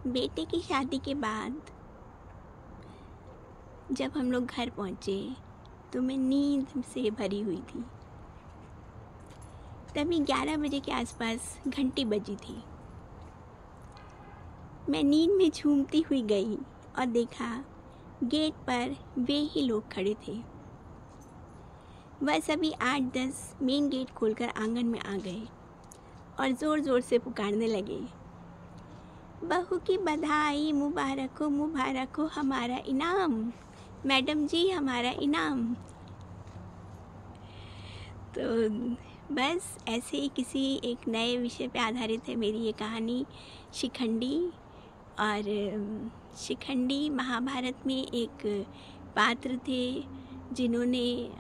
बेटे की शादी के बाद जब हम लोग घर पहुँचे तो मैं नींद से भरी हुई थी। तभी 11 बजे के आसपास घंटी बजी थी। मैं नींद में झूमती हुई गई और देखा गेट पर वे ही लोग खड़े थे। वह सभी 8-10 मेन गेट खोलकर आंगन में आ गए और ज़ोर ज़ोर से पुकारने लगे, बहू की बधाई, मुबारक हो हमारा इनाम, मैडम जी हमारा इनाम। तो बस ऐसे ही किसी एक नए विषय पे आधारित है मेरी ये कहानी शिखंडी। और शिखंडी महाभारत में एक पात्र थे जिन्होंने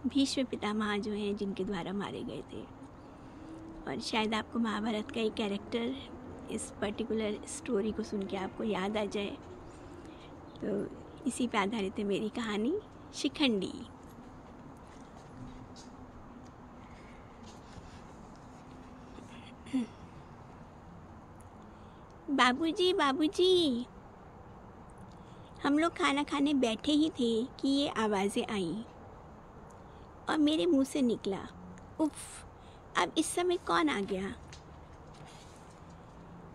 भीष्म पितामह जो हैं जिनके द्वारा मारे गए थे। और शायद आपको महाभारत का एक कैरेक्टर इस पर्टिकुलर स्टोरी को सुन के आपको याद आ जाए। तो इसी पे आधारित है मेरी कहानी शिखंडी। बाबूजी बाबूजी, हम लोग खाना खाने बैठे ही थे कि ये आवाज़ें आईं और मेरे मुंह से निकला, उफ़, अब इस समय कौन आ गया।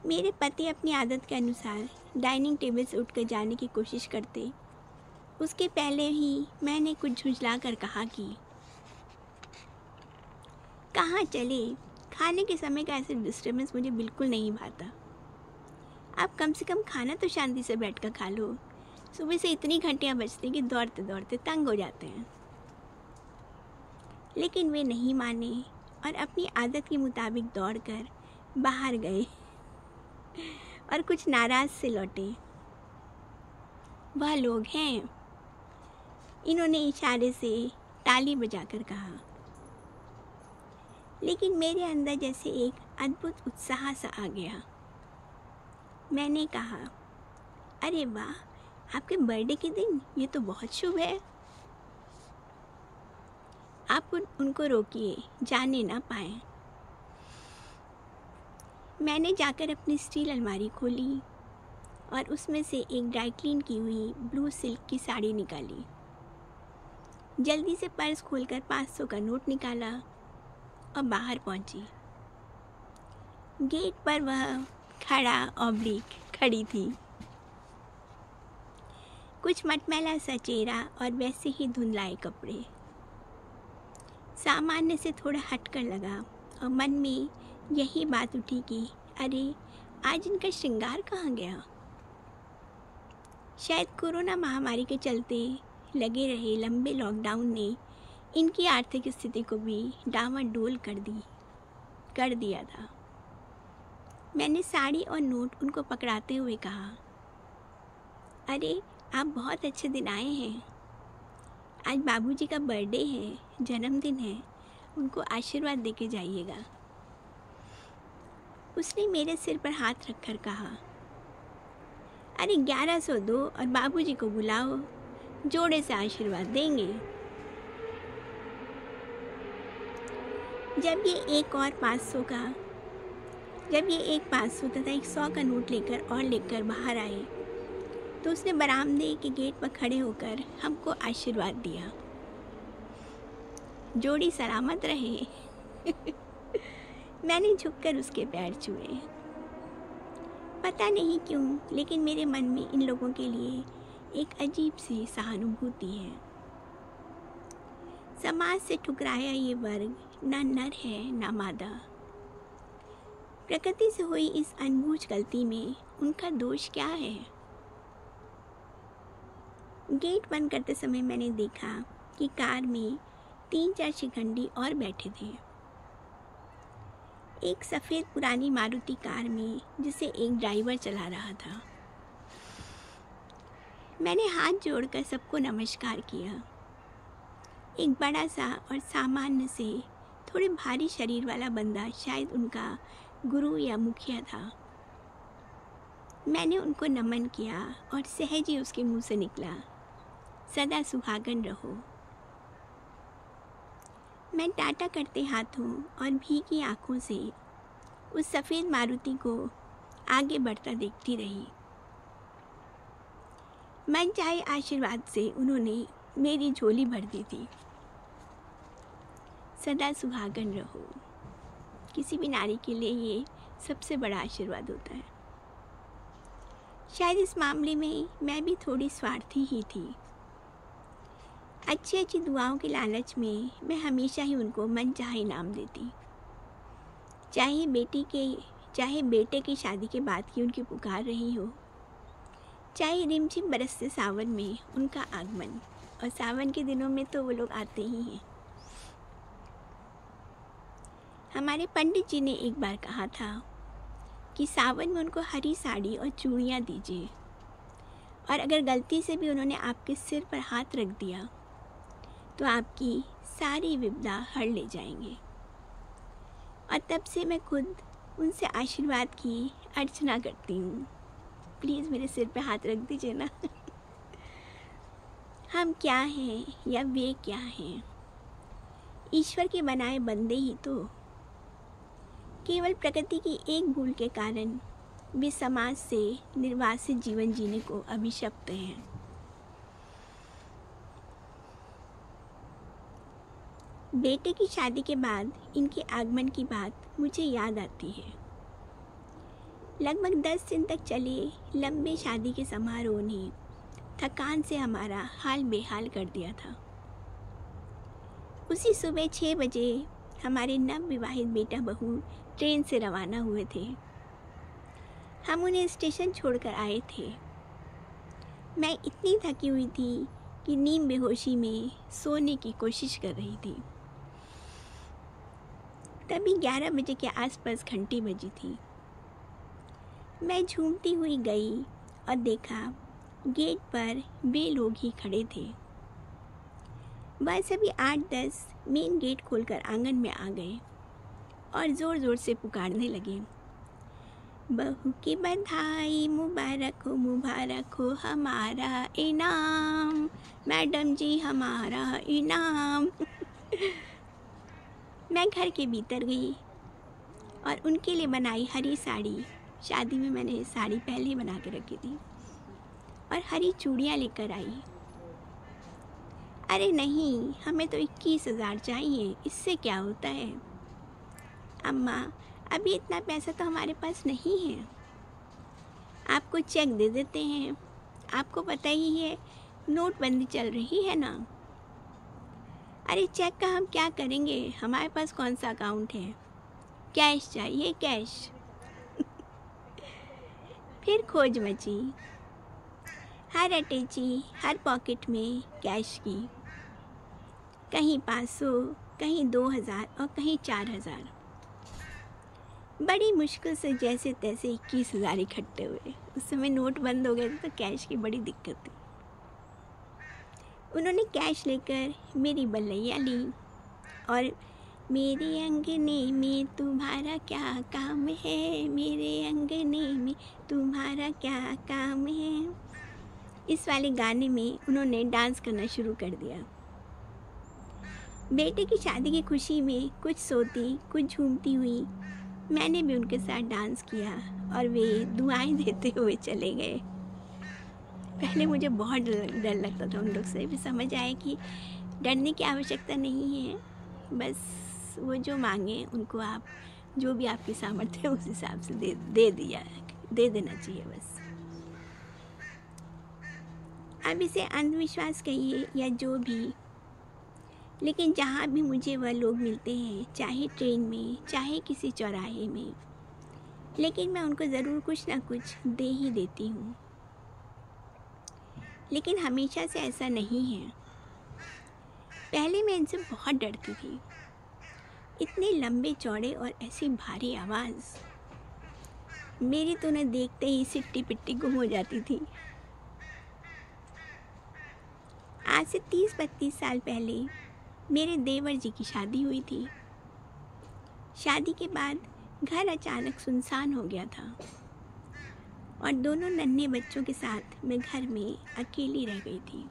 मेरे पति अपनी आदत के अनुसार डाइनिंग टेबल से उठकर जाने की कोशिश करते। उसके पहले ही मैंने कुछ झुंझला कर कहा कि कहाँ चले, खाने के समय का ऐसे डिस्टर्बेंस मुझे बिल्कुल नहीं भाता। आप कम से कम खाना तो शांति से बैठ कर खा लो। सुबह से इतनी घंटियाँ बजती कि दौड़ते दौड़ते तंग हो जाते हैं। लेकिन वे नहीं माने और अपनी आदत के मुताबिक दौड़कर बाहर गए और कुछ नाराज़ से लौटे। वह लोग हैं, इन्होंने इशारे से ताली बजाकर कहा। लेकिन मेरे अंदर जैसे एक अद्भुत उत्साह सा आ गया। मैंने कहा, अरे वाह, आपके बर्थडे के दिन ये तो बहुत शुभ है। आप उनको रोकिए, जाने ना पाए। मैंने जाकर अपनी स्टील अलमारी खोली और उसमें से एक ड्राई क्लीन की हुई ब्लू सिल्क की साड़ी निकाली। जल्दी से पर्स खोलकर 500 का नोट निकाला और बाहर पहुंची। गेट पर वह खड़ी थी, कुछ मटमैला सा चेहरा और वैसे ही धुंधलाए कपड़े। सामान्य से थोड़ा हटकर लगा और मन में यही बात उठी कि अरे आज इनका श्रृंगार कहाँ गया। शायद कोरोना महामारी के चलते लगे रहे लंबे लॉकडाउन ने इनकी आर्थिक स्थिति को भी डामाडोल कर दिया था। मैंने साड़ी और नोट उनको पकड़ाते हुए कहा, अरे आप बहुत अच्छे दिन आए हैं। आज बाबूजी का बर्थडे है, जन्मदिन है, उनको आशीर्वाद देके जाइएगा। उसने मेरे सिर पर हाथ रखकर कहा, अरे 1100 दो और बाबूजी को बुलाओ, जोड़े से आशीर्वाद देंगे। जब ये एक 500 तथा एक 100 का नोट लेकर बाहर आए तो उसने बरामदे के गेट पर खड़े होकर हमको आशीर्वाद दिया। जोड़ी सलामत रहे। मैंने झुककर उसके पैर छुए। पता नहीं क्यों, लेकिन मेरे मन में इन लोगों के लिए एक अजीब सी सहानुभूति है। समाज से ठुकराया ये वर्ग ना नर है ना मादा। प्रकृति से हुई इस अनबूझ गलती में उनका दोष क्या है। गेट बंद करते समय मैंने देखा कि कार में 3-4 शिखंडी और बैठे थे। एक सफ़ेद पुरानी मारुति कार में जिसे एक ड्राइवर चला रहा था। मैंने हाथ जोड़कर सबको नमस्कार किया। एक बड़ा सा और सामान्य से थोड़े भारी शरीर वाला बंदा शायद उनका गुरु या मुखिया था। मैंने उनको नमन किया और सहज ही उसके मुंह से निकला, सदा सुहागन रहो। मैं टाटा करते हाथों और भीगी आंखों से उस सफ़ेद मारुति को आगे बढ़ता देखती रही। मनचाहे आशीर्वाद से उन्होंने मेरी झोली भर दी थी। सदा सुहागन रहो, किसी भी नारी के लिए ये सबसे बड़ा आशीर्वाद होता है। शायद इस मामले में मैं भी थोड़ी स्वार्थी ही थी। अच्छी अच्छी दुआओं के लालच में मैं हमेशा ही उनको मनचाहे इनाम देती। चाहे बेटे की शादी के बाद की उनकी पुकार रही हो, चाहे रिमझिम बरसते सावन में उनका आगमन, और सावन के दिनों में तो वो लोग आते ही हैं। हमारे पंडित जी ने एक बार कहा था कि सावन में उनको हरी साड़ी और चूड़ियाँ दीजिए, और अगर गलती से भी उन्होंने आपके सिर पर हाथ रख दिया तो आपकी सारी विपदा हर ले जाएंगे। और तब से मैं खुद उनसे आशीर्वाद की अर्चना करती हूँ। प्लीज़ मेरे सिर पे हाथ रख दीजिए ना। हम क्या हैं या वे क्या हैं? ईश्वर के बनाए बंदे ही तो। केवल प्रकृति की एक भूल के कारण वे समाज से निर्वासित जीवन जीने को अभिशप्त हैं। बेटे की शादी के बाद इनके आगमन की बात मुझे याद आती है। लगभग 10 दिन तक चले लंबे शादी के समारोह ने थकान से हमारा हाल बेहाल कर दिया था। उसी सुबह 6 बजे हमारे नवविवाहित बेटा बहू ट्रेन से रवाना हुए थे। हम उन्हें स्टेशन छोड़कर आए थे। मैं इतनी थकी हुई थी कि नींद बेहोशी में सोने की कोशिश कर रही थी। तभी 11 बजे के आसपास घंटी बजी थी। मैं झूमती हुई गई और देखा गेट पर वे लोग ही खड़े थे। वह सभी 8-10 मेन गेट खोलकर आंगन में आ गए और ज़ोर ज़ोर से पुकारने लगे, बहू की बधाई, मुबारक हो हमारा इनाम, मैडम जी हमारा इनाम। मैं घर के भीतर गई और उनके लिए बनाई हरी साड़ी, शादी में मैंने साड़ी पहले ही बना के रखी थी, और हरी चूड़ियाँ लेकर आई। अरे नहीं, हमें तो 21,000 चाहिए, इससे क्या होता है? अम्मा, अभी इतना पैसा तो हमारे पास नहीं है, आपको चेक दे देते हैं। आपको पता ही है नोटबंदी चल रही है ना। अरे चेक का हम क्या करेंगे, हमारे पास कौन सा अकाउंट है, कैश चाहिए, कैश। फिर खोज मची, हर अटैची, हर पॉकेट में कैश की, कहीं 500, कहीं 2,000 और कहीं 4,000। बड़ी मुश्किल से जैसे तैसे 21,000 इकट्ठे हुए। उस समय नोट बंद हो गए थे तो कैश की बड़ी दिक्कत थी। उन्होंने कैश लेकर मेरी बल्लैया ली और मेरे अंगने में तुम्हारा क्या काम है, मेरे अंगने में तुम्हारा क्या काम है, इस वाले गाने में उन्होंने डांस करना शुरू कर दिया। बेटे की शादी की खुशी में कुछ सोती कुछ झूमती हुई मैंने भी उनके साथ डांस किया और वे दुआएं देते हुए चले गए। पहले मुझे बहुत डर लगता था उन लोग से, भी समझ आया कि डरने की आवश्यकता नहीं है, बस वो जो मांगे उनको आप जो भी आपकी सामर्थ्य है उस हिसाब से दे देना चाहिए बस। अब इसे अंधविश्वास कहिए या जो भी, लेकिन जहाँ भी मुझे वह लोग मिलते हैं, चाहे ट्रेन में चाहे किसी चौराहे में, लेकिन मैं उनको ज़रूर कुछ ना कुछ दे ही देती हूँ। लेकिन हमेशा से ऐसा नहीं है। पहले मैं इनसे बहुत डरती थी, इतने लंबे चौड़े और ऐसी भारी आवाज़, मेरी तो उन्हें देखते ही सिट्टी पिट्टी गुम हो जाती थी। आज से 30-32 साल पहले मेरे देवर जी की शादी हुई थी। शादी के बाद घर अचानक सुनसान हो गया था और दोनों नन्हे बच्चों के साथ मैं घर में अकेली रह गई थी।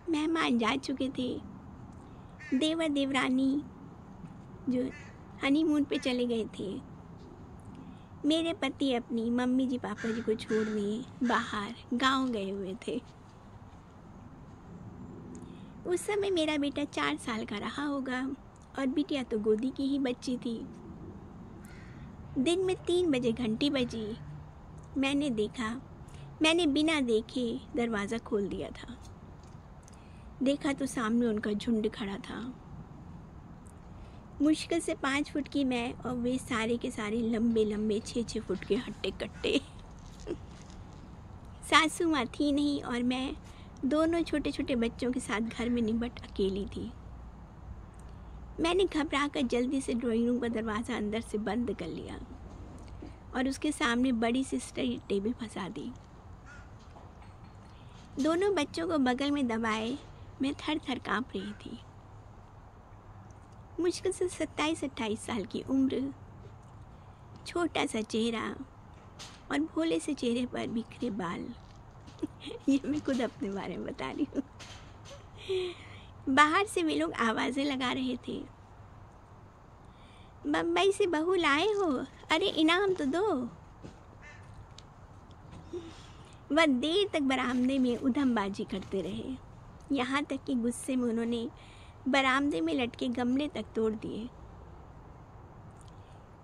मेहमान जा चुके थे, देवर देवरानी जो हनीमून पे चले गए थे। मेरे पति अपनी मम्मी जी पापा जी को छोड़ने बाहर गांव गए हुए थे। उस समय मेरा बेटा 4 साल का रहा होगा और बिटिया तो गोदी की ही बच्ची थी। दिन में 3 बजे घंटी बजी। मैंने बिना देखे दरवाज़ा खोल दिया था। देखा तो सामने उनका झुंड खड़ा था। मुश्किल से 5 फुट की मैं और वे सारे के सारे लंबे लंबे 6-6 फुट के हट्टे कट्टे। सासू माँ थी नहीं और मैं दोनों छोटे छोटे बच्चों के साथ घर में निपट अकेली थी। मैंने घबराकर जल्दी से ड्राइंग रूम का दरवाज़ा अंदर से बंद कर लिया और उसके सामने बड़ी सी स्टडी टेबल फंसा दी। दोनों बच्चों को बगल में दबाए मैं थर थर काँप रही थी। मुश्किल से 27-28 साल की उम्र, छोटा सा चेहरा और भोले से चेहरे पर बिखरे बाल। ये मैं खुद अपने बारे में बता रही हूँ। बाहर से वे लोग आवाज़ें लगा रहे थे। बम्बई से बहू लाए हो, अरे इनाम तो दो। वह देर तक बरामदे में उधमबाजी करते रहे, यहाँ तक कि गुस्से में उन्होंने बरामदे में लटके गमले तक तोड़ दिए।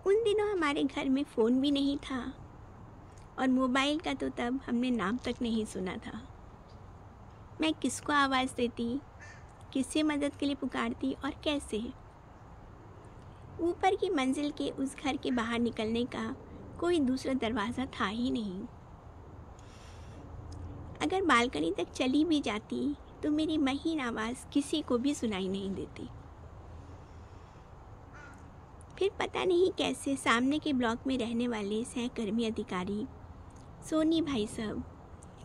उन दिनों हमारे घर में फ़ोन भी नहीं था और मोबाइल का तो तब हमने नाम तक नहीं सुना था। मैं किसको आवाज़ देती, किससे मदद के लिए पुकारती और कैसे? ऊपर की मंजिल के उस घर के बाहर निकलने का कोई दूसरा दरवाज़ा था ही नहीं। अगर बालकनी तक चली भी जाती तो मेरी महीन आवाज़ किसी को भी सुनाई नहीं देती। फिर पता नहीं कैसे सामने के ब्लॉक में रहने वाले सहकर्मी अधिकारी सोनी भाई साहब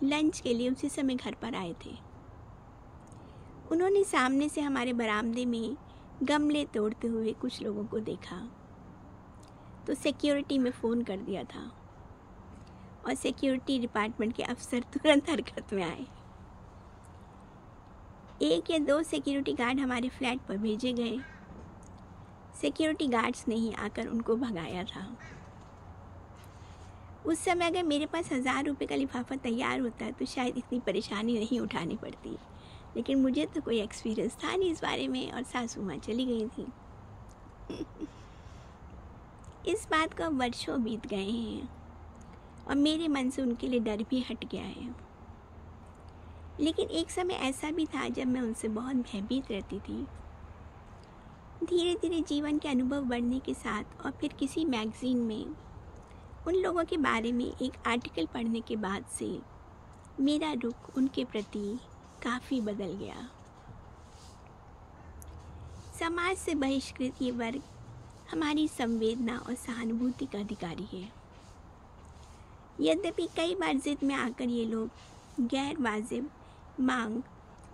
लंच के लिए उसी समय घर पर आए थे। उन्होंने सामने से हमारे बरामदे में गमले तोड़ते हुए कुछ लोगों को देखा तो सिक्योरिटी में फ़ोन कर दिया था और सिक्योरिटी डिपार्टमेंट के अफसर तुरंत हरकत में आए। 1 या 2 सिक्योरिटी गार्ड हमारे फ्लैट पर भेजे गए। सिक्योरिटी गार्ड्स ने ही आकर उनको भगाया था। उस समय अगर मेरे पास 1000 रुपये का लिफाफा तैयार होता तो शायद इतनी परेशानी नहीं उठानी पड़ती, लेकिन मुझे तो कोई एक्सपीरियंस था नहीं इस बारे में और सासू माँ चली गई थी। इस बात को वर्षों बीत गए हैं और मेरे मन से उनके लिए डर भी हट गया है। लेकिन एक समय ऐसा भी था जब मैं उनसे बहुत भयभीत रहती थी। धीरे धीरे जीवन के अनुभव बढ़ने के साथ और फिर किसी मैगज़ीन में उन लोगों के बारे में एक आर्टिकल पढ़ने के बाद से मेरा रुख उनके प्रति काफ़ी बदल गया। समाज से बहिष्कृत ये वर्ग हमारी संवेदना और सहानुभूति का अधिकारी है। यद्यपि कई बार जिद में आकर ये लोग गैर वाजिब मांग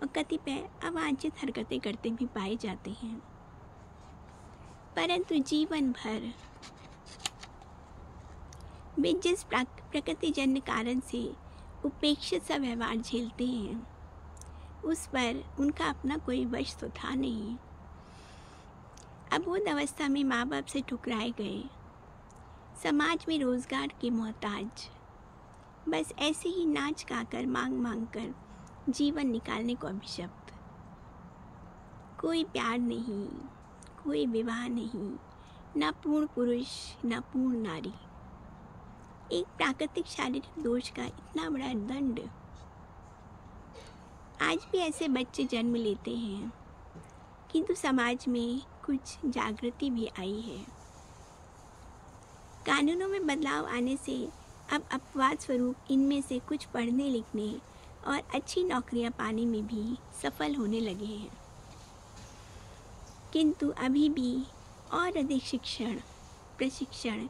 और कतिपय अवांछित हरकतें करते भी पाए जाते हैं, परंतु जीवन भर वे जिस प्रकृतिजन्य कारण से उपेक्षित सा व्यवहार झेलते हैं उस पर उनका अपना कोई वश तो था नहीं। अबोध अवस्था में माँ बाप से ठुकराए गए, समाज में रोजगार के मोहताज, बस ऐसे ही नाच गाकर मांग मांग कर जीवन निकालने को अभिशप्त। कोई प्यार नहीं, कोई विवाह नहीं, न पूर्ण पुरुष न पूर्ण नारी। एक प्राकृतिक शारीरिक दोष का इतना बड़ा दंड। आज भी ऐसे बच्चे जन्म लेते हैं, किंतु समाज में कुछ जागृति भी आई है। कानूनों में बदलाव आने से अब अपवाद स्वरूप इनमें से कुछ पढ़ने लिखने और अच्छी नौकरियां पाने में भी सफल होने लगे हैं, किंतु अभी भी और अधिक शिक्षण, प्रशिक्षण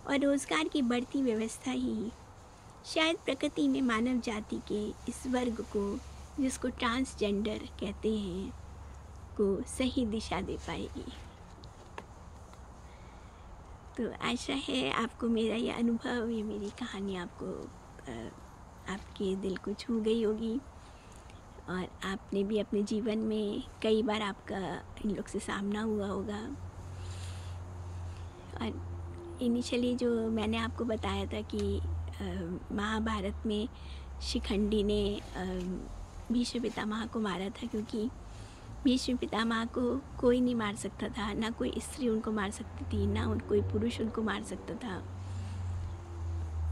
और रोजगार की बढ़ती व्यवस्था ही शायद प्रकृति में मानव जाति के इस वर्ग को, जिसको ट्रांसजेंडर कहते हैं, को सही दिशा दे पाएगी। तो आशा है आपको मेरा ये अनुभव, ये मेरी कहानी आपके दिल को छू गई होगी और आपने भी अपने जीवन में कई बार आपका इन लोग से सामना हुआ होगा। और इनिशियली जो मैंने आपको बताया था कि महाभारत में शिखंडी ने भीष्म पितामह को मारा था, क्योंकि भीष्म पितामह को कोई नहीं मार सकता था, ना कोई स्त्री उनको मार सकती थी, ना कोई पुरुष उनको मार सकता था,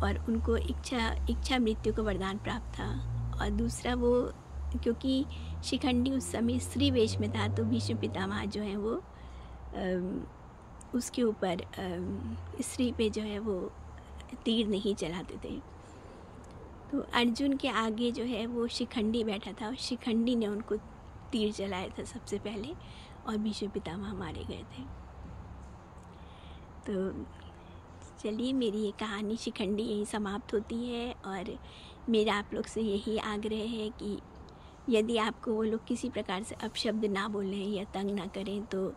और उनको इच्छा मृत्यु का वरदान प्राप्त था। और दूसरा वो क्योंकि शिखंडी उस समय स्त्री वेश में था, तो भीष्म पितामह जो है वो उसके ऊपर स्त्री पे जो है वो तीर नहीं चलाते थे। तो अर्जुन के आगे जो है वो शिखंडी बैठा था, और शिखंडी ने उनको तीर चलाया था सबसे पहले, और भीष्म पितामह मारे गए थे। तो चलिए, मेरी ये कहानी शिखंडी यहीं समाप्त होती है, और मेरा आप लोग से यही आग्रह है कि यदि आपको वो लोग किसी प्रकार से अपशब्द ना बोलें या तंग ना करें, तो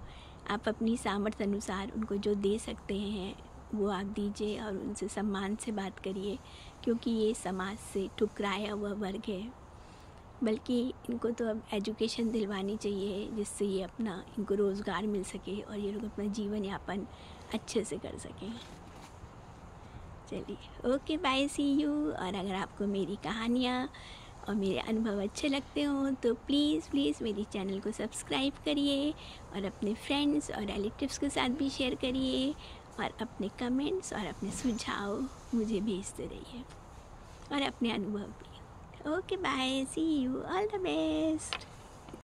आप अपनी सामर्थ्य अनुसार उनको जो दे सकते हैं वो आप दीजिए, और उनसे सम्मान से बात करिए, क्योंकि ये समाज से ठुकराया हुआ वर्ग है। बल्कि इनको तो अब एजुकेशन दिलवानी चाहिए, जिससे ये अपना इनको रोज़गार मिल सके और ये लोग अपना जीवन यापन अच्छे से कर सकें। चलिए, ओके, बाय, सी यू। और अगर आपको मेरी कहानियाँ और मेरे अनुभव अच्छे लगते हों तो प्लीज़ मेरी चैनल को सब्सक्राइब करिए, और अपने फ्रेंड्स और रिलेटिव्स के साथ भी शेयर करिए, और अपने कमेंट्स और अपने सुझाव मुझे भेजते रहिए, और अपने अनुभव भी। Okay, bye, see you, all the best.